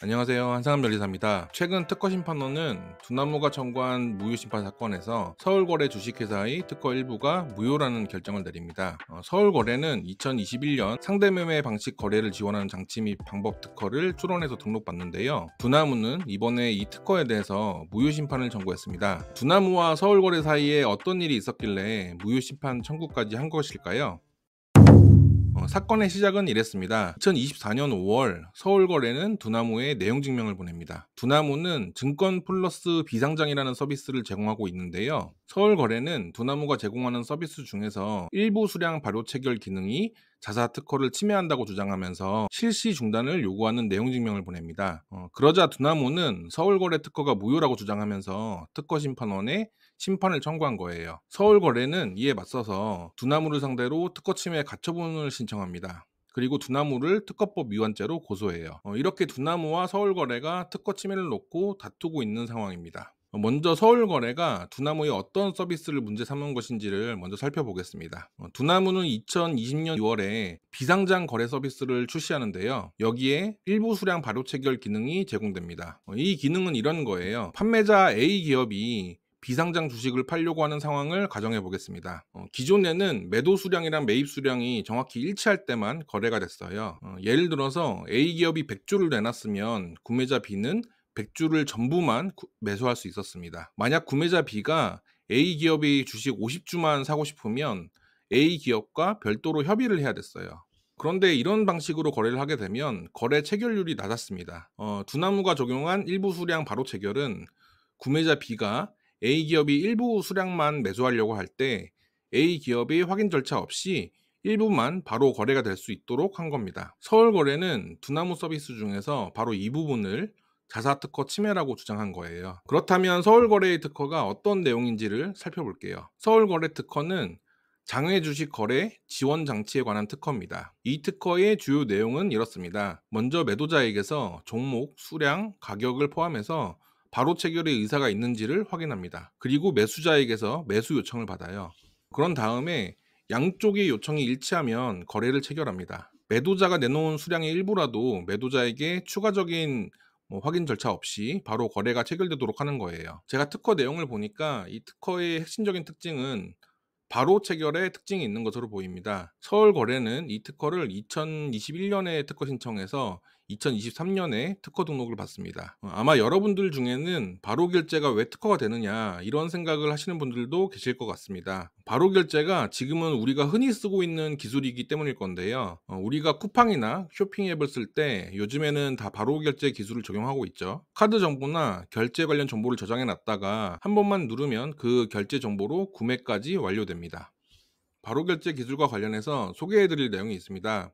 안녕하세요. 한상한 변리사입니다. 최근 특허심판원은 두나무가 청구한 무효심판 사건에서 서울거래 주식회사의 특허 일부가 무효라는 결정을 내립니다. 서울거래는 2021년 상대매매 방식 거래를 지원하는 장치 및 방법 특허를 출원해서 등록받는데요. 두나무는 이번에 이 특허에 대해서 무효심판을 청구했습니다. 두나무와 서울거래 사이에 어떤 일이 있었길래 무효심판 청구까지 한 것일까요? 사건의 시작은 이랬습니다. 2024년 5월 서울거래는 두나무에 내용증명을 보냅니다. 두나무는 증권 플러스 비상장이라는 서비스를 제공하고 있는데요. 서울거래는 두나무가 제공하는 서비스 중에서 일부 수량 발효 체결 기능이 자사 특허를 침해한다고 주장하면서 실시 중단을 요구하는 내용증명을 보냅니다. 그러자 두나무는 서울거래 특허가 무효라고 주장하면서 특허심판원에 심판을 청구한 거예요. 서울거래는 이에 맞서서 두나무를 상대로 특허 침해 가처분을 신청합니다. 그리고 두나무를 특허법 위반죄로 고소해요. 이렇게 두나무와 서울거래가 특허 침해를 놓고 다투고 있는 상황입니다. 먼저 서울거래가 두나무의 어떤 서비스를 문제 삼은 것인지를 먼저 살펴보겠습니다. 두나무는 2020년 6월에 비상장 거래 서비스를 출시하는데요. 여기에 일부 수량 발효 체결 기능이 제공됩니다. 이 기능은 이런 거예요. 판매자 A 기업이 비상장 주식을 팔려고 하는 상황을 가정해 보겠습니다. 기존에는 매도 수량이랑 매입 수량이 정확히 일치할 때만 거래가 됐어요. 예를 들어서 A 기업이 100주를 내놨으면 구매자 B는 100주를 전부만 매수할 수 있었습니다. 만약 구매자 B가 A 기업의 주식 50주만 사고 싶으면 A 기업과 별도로 협의를 해야 됐어요. 그런데 이런 방식으로 거래를 하게 되면 거래 체결률이 낮았습니다. 두나무가 적용한 일부 수량 바로 체결은 구매자 B가 A 기업이 일부 수량만 매수하려고 할 때 A 기업이 확인 절차 없이 일부만 바로 거래가 될 수 있도록 한 겁니다. 서울거래는 두나무 서비스 중에서 바로 이 부분을 자사특허 침해라고 주장한 거예요. 그렇다면 서울거래의 특허가 어떤 내용인지를 살펴볼게요. 서울거래 특허는 장외주식 거래 지원 장치에 관한 특허입니다. 이 특허의 주요 내용은 이렇습니다. 먼저 매도자에게서 종목, 수량, 가격을 포함해서 바로 체결의 의사가 있는지를 확인합니다. 그리고 매수자에게서 매수 요청을 받아요. 그런 다음에 양쪽의 요청이 일치하면 거래를 체결합니다. 매도자가 내놓은 수량의 일부라도 매도자에게 추가적인 확인 절차 없이 바로 거래가 체결되도록 하는 거예요. 제가 특허 내용을 보니까 이 특허의 핵심적인 특징은 바로 체결의 특징이 있는 것으로 보입니다. 서울거래는 이 특허를 2021년에 특허 신청해서 2023년에 특허 등록을 받습니다. 아마 여러분들 중에는 바로 결제가 왜 특허가 되느냐 이런 생각을 하시는 분들도 계실 것 같습니다. 바로 결제가 지금은 우리가 흔히 쓰고 있는 기술이기 때문일 건데요. 우리가 쿠팡이나 쇼핑 앱을 쓸 때 요즘에는 다 바로 결제 기술을 적용하고 있죠. 카드 정보나 결제 관련 정보를 저장해 놨다가 한 번만 누르면 그 결제 정보로 구매까지 완료됩니다. 바로 결제 기술과 관련해서 소개해 드릴 내용이 있습니다.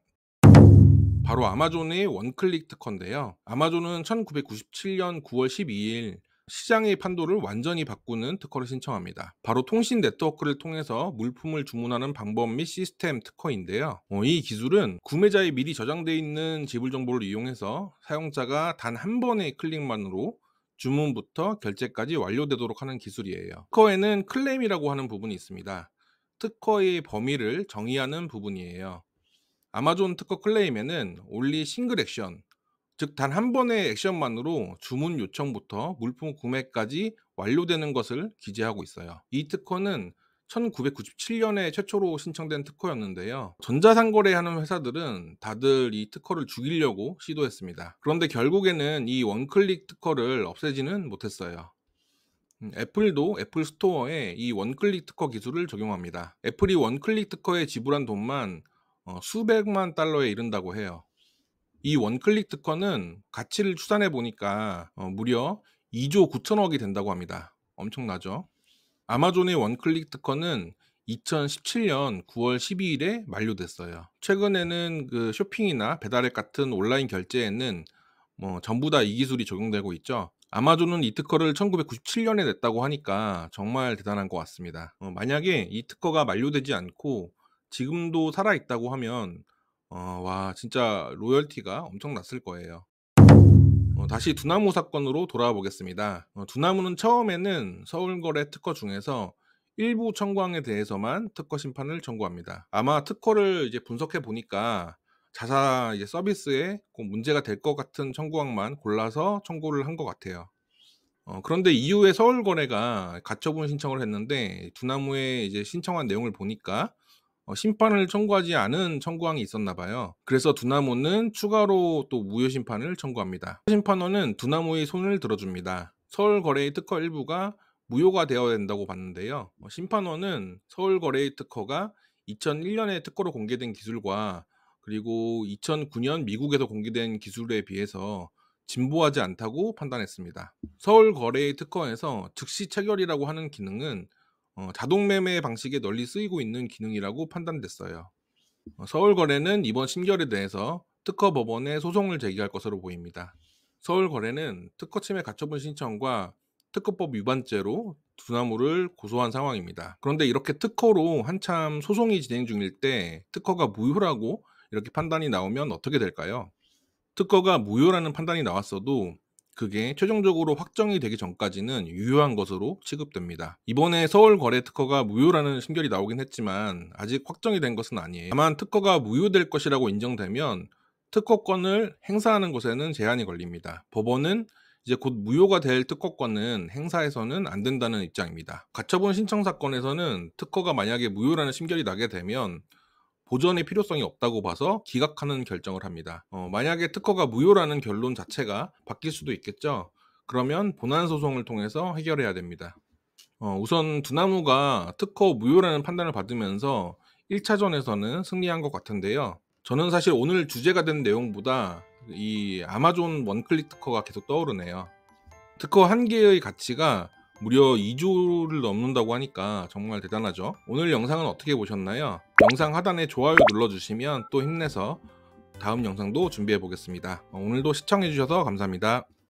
바로 아마존의 원클릭 특허인데요. 아마존은 1997년 9월 12일 시장의 판도를 완전히 바꾸는 특허를 신청합니다. 바로 통신 네트워크를 통해서 물품을 주문하는 방법 및 시스템 특허인데요. 이 기술은 구매자의 미리 저장되어 있는 지불 정보를 이용해서 사용자가 단 한 번의 클릭만으로 주문부터 결제까지 완료되도록 하는 기술이에요. 특허에는 클레임이라고 하는 부분이 있습니다. 특허의 범위를 정의하는 부분이에요. 아마존 특허 클레임에는 only 싱글 액션, 즉 단 한 번의 액션만으로 주문 요청부터 물품 구매까지 완료되는 것을 기재하고 있어요. 이 특허는 1997년에 최초로 신청된 특허였는데요. 전자상거래하는 회사들은 다들 이 특허를 죽이려고 시도했습니다. 그런데 결국에는 이 원클릭 특허를 없애지는 못했어요. 애플도 애플 스토어에 이 원클릭 특허 기술을 적용합니다. 애플이 원클릭 특허에 지불한 돈만 수백만 달러에 이른다고 해요. 이 원클릭 특허는 가치를 추산해 보니까 무려 2조 9천억이 된다고 합니다. 엄청나죠? 아마존의 원클릭 특허는 2017년 9월 12일에 만료됐어요. 최근에는 그 쇼핑이나 배달앱 같은 온라인 결제에는 전부 다 이 기술이 적용되고 있죠. 아마존은 이 특허를 1997년에 냈다고 하니까 정말 대단한 것 같습니다. 만약에 이 특허가 만료되지 않고 지금도 살아있다고 하면 와 진짜 로열티가 엄청 났을 거예요. 다시 두나무 사건으로 돌아와 보겠습니다. 두나무는 처음에는 서울거래 특허 중에서 일부 청구항에 대해서만 특허 심판을 청구합니다. 아마 특허를 이제 분석해 보니까 자사 이제 서비스에 꼭 문제가 될 것 같은 청구항만 골라서 청구를 한 것 같아요. 그런데 이후에 서울거래가 가처분 신청을 했는데 두나무에 이제 신청한 내용을 보니까 심판을 청구하지 않은 청구항이 있었나 봐요. 그래서 두나무는 추가로 또 무효 심판을 청구합니다. 심판원은 두나무의 손을 들어줍니다. 서울거래의 특허 일부가 무효가 되어야 된다고 봤는데요. 심판원은 서울거래의 특허가 2001년에 특허로 공개된 기술과 그리고 2009년 미국에서 공개된 기술에 비해서 진보하지 않다고 판단했습니다. 서울거래의 특허에서 즉시 체결이라고 하는 기능은 자동 매매 방식에 널리 쓰이고 있는 기능이라고 판단됐어요. 서울거래는 이번 심결에 대해서 특허법원에 소송을 제기할 것으로 보입니다. 서울거래는 특허침해 가처분 신청과 특허법 위반죄로 두나무를 고소한 상황입니다. 그런데 이렇게 특허로 한참 소송이 진행 중일 때 특허가 무효라고 이렇게 판단이 나오면 어떻게 될까요? 특허가 무효라는 판단이 나왔어도 그게 최종적으로 확정이 되기 전까지는 유효한 것으로 취급됩니다. 이번에 서울거래 특허가 무효라는 심결이 나오긴 했지만 아직 확정이 된 것은 아니에요. 다만 특허가 무효될 것이라고 인정되면 특허권을 행사하는 것에는 제한이 걸립니다. 법원은 이제 곧 무효가 될 특허권은 행사해서는 안 된다는 입장입니다. 가처분 신청 사건에서는 특허가 만약에 무효라는 심결이 나게 되면 보전의 필요성이 없다고 봐서 기각하는 결정을 합니다. 만약에 특허가 무효라는 결론 자체가 바뀔 수도 있겠죠. 그러면 본안 소송을 통해서 해결해야 됩니다. 우선 두나무가 특허 무효라는 판단을 받으면서 1차전에서는 승리한 것 같은데요. 저는 사실 오늘 주제가 된 내용보다 이 아마존 원클릭 특허가 계속 떠오르네요. 특허 한 개의 가치가 무려 2조를 넘는다고 하니까 정말 대단하죠. 오늘 영상은 어떻게 보셨나요? 영상 하단에 좋아요 눌러주시면 또 힘내서 다음 영상도 준비해 보겠습니다. 오늘도 시청해 주셔서 감사합니다.